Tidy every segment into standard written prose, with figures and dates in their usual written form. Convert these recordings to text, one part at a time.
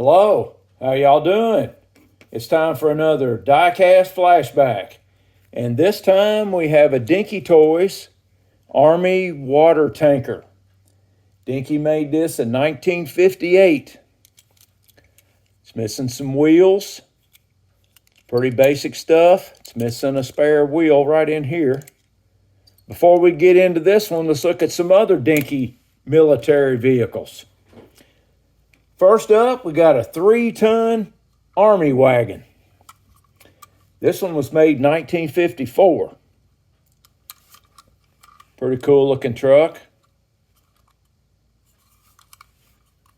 Hello, how y'all doing? It's time for another diecast flashback. And this time we have a Dinky Toys Army water tanker. Dinky made this in 1958. It's missing some wheels. Pretty basic stuff. It's missing a spare wheel right in here. Before we get into this one, let's look at some other Dinky military vehicles. First up, we got a 3-ton Army wagon. This one was made in 1954. Pretty cool looking truck.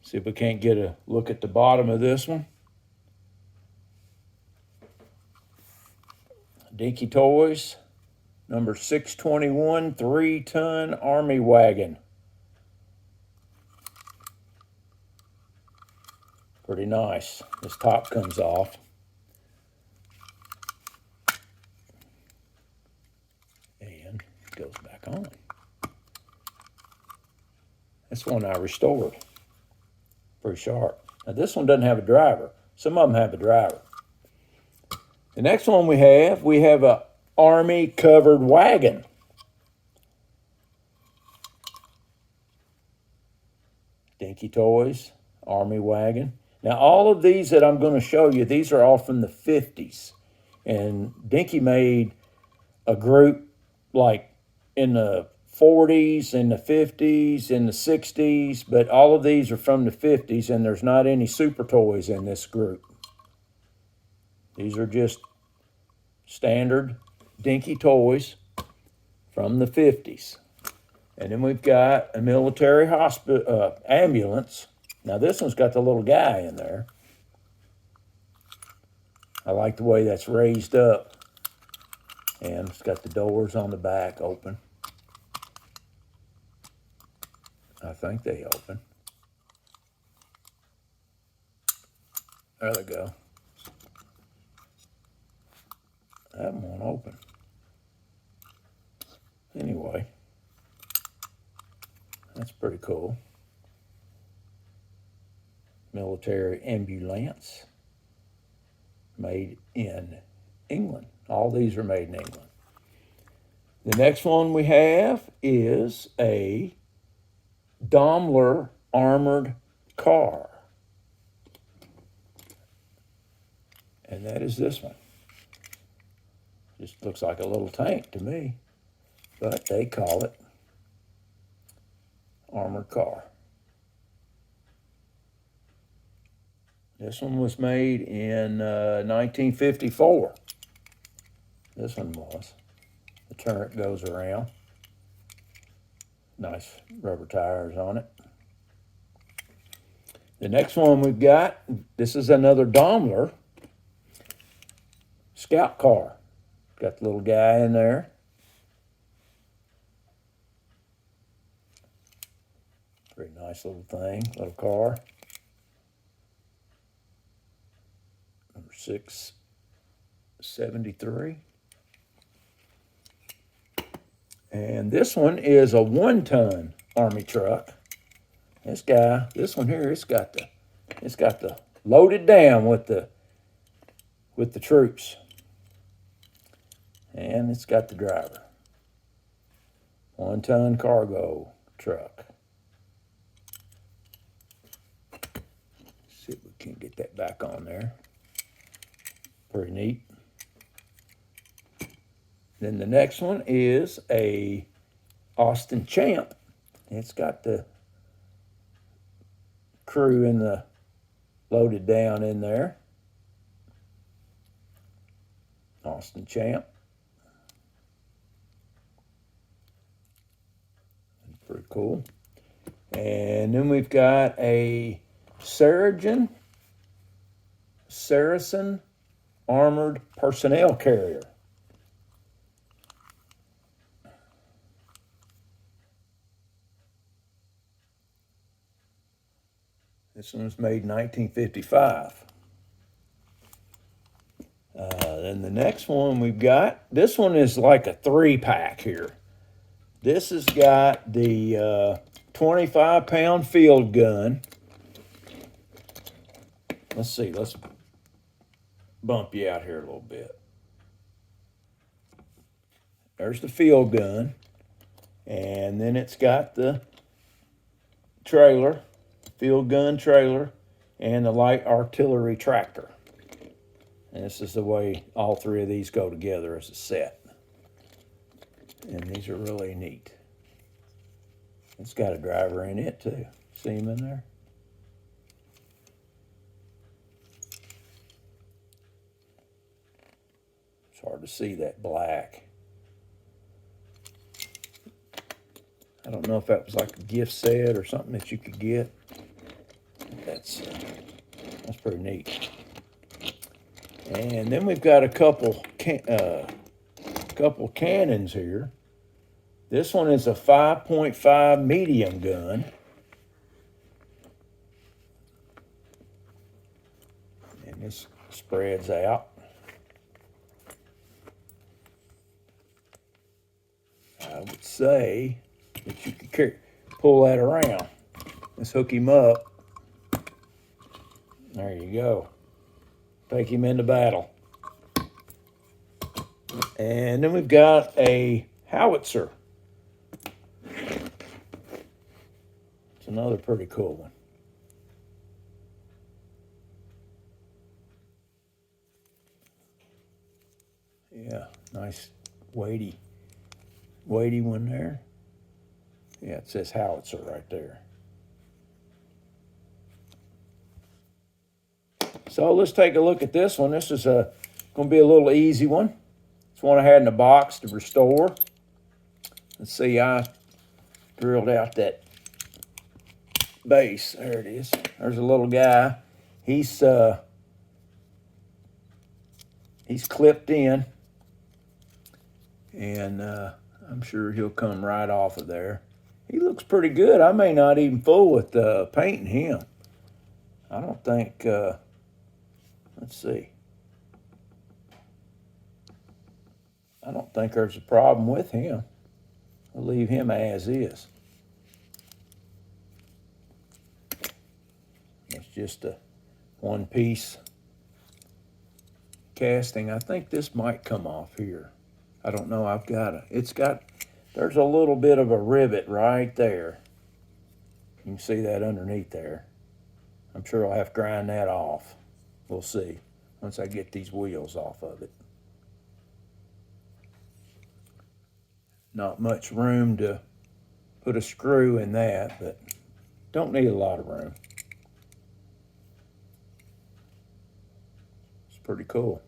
See if we can't get a look at the bottom of this one. Dinky Toys, number 621, 3-ton Army wagon. Pretty nice. This top comes off. And it goes back on. This one I restored. Pretty sharp. Now this one doesn't have a driver. Some of them have a driver. The next one we have a Army covered wagon. Dinky Toys, Army wagon. Now, all of these that I'm going to show you, these are all from the 50s. And Dinky made a group like in the 40s, in the 50s, in the 60s, but all of these are from the 50s, and there's not any super toys in this group. These are just standard Dinky Toys from the 50s. And then we've got a military hospital ambulance. Now this one's got the little guy in there. I like the way that's raised up. And it's got the doors on the back open. I think they open. There they go. That won't open. Anyway, that's pretty cool. Military ambulance, made in England. All these are made in England. The next one we have is a Daimler armored car. And that is this one. Just looks like a little tank to me, but they call it armored car. This one was made in 1954. This one was. The turret goes around. Nice rubber tires on it. The next one we've got, this is another Daimler scout car. Got the little guy in there. Pretty nice little thing, little car. Number 673. And this one is a 1-ton Army truck. This one here, it's got the loaded down with the troops. And it's got the driver. 1-ton cargo truck. See if we can get that back on there. Pretty neat. Then the next one is a Austin Champ. It's got the crew in the loaded down in there. Austin Champ. Pretty cool. And then we've got a Saracen armored personnel carrier. This one was made in 1955. Then the next one we've got, this one is like a 3-pack here. This has got the 25-pound field gun. Let's see, let's bump you out here a little bit. There's the field gun, and then it's got the trailer, field gun trailer, and the light artillery tractor. And this is the way all three of these go together as a set. And these are really neat. It's got a driver in it too. See him in there? It's hard to see that black. I don't know if that was like a gift set or something that you could get. That's pretty neat. And then we've got a couple cannons here. This one is a 5.5 medium gun. And this spreads out. I would say that you could pull that around. Let's hook him up. There you go. Take him into battle. And then we've got a howitzer. It's another pretty cool one. Yeah, nice weighty one there. Yeah, it says howitzer right there. So let's take a look at this one. This is going to be a little easy one. It's one I had in the box to restore. Let's see, I drilled out that base. There it is. There's a little guy. He's clipped in, and I'm sure he'll come right off of there. He looks pretty good. I may not even fool with painting him. I don't think, let's see. I don't think there's a problem with him. I'll leave him as is. It's just a one-piece casting. I think this might come off here. I don't know. There's a little bit of a rivet right there. You can see that underneath there. I'm sure I'll have to grind that off. We'll see once I get these wheels off of it. Not much room to put a screw in that, but don't need a lot of room. It's pretty cool.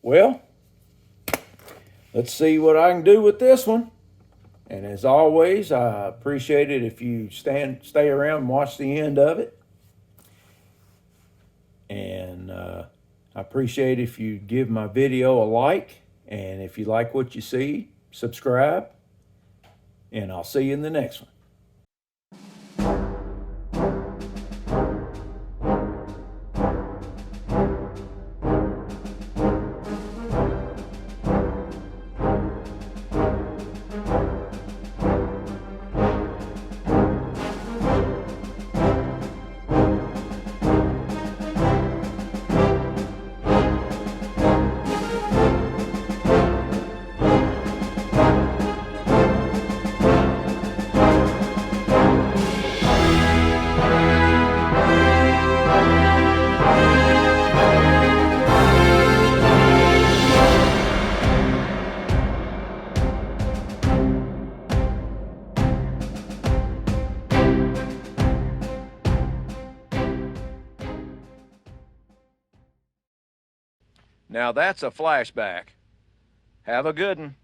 Well, let's see what I can do with this one. And as always, I appreciate it if you stay around and watch the end of it. And I appreciate if you give my video a like. And if you like what you see, subscribe. And I'll see you in the next one. Now that's a flashback. Have a good one.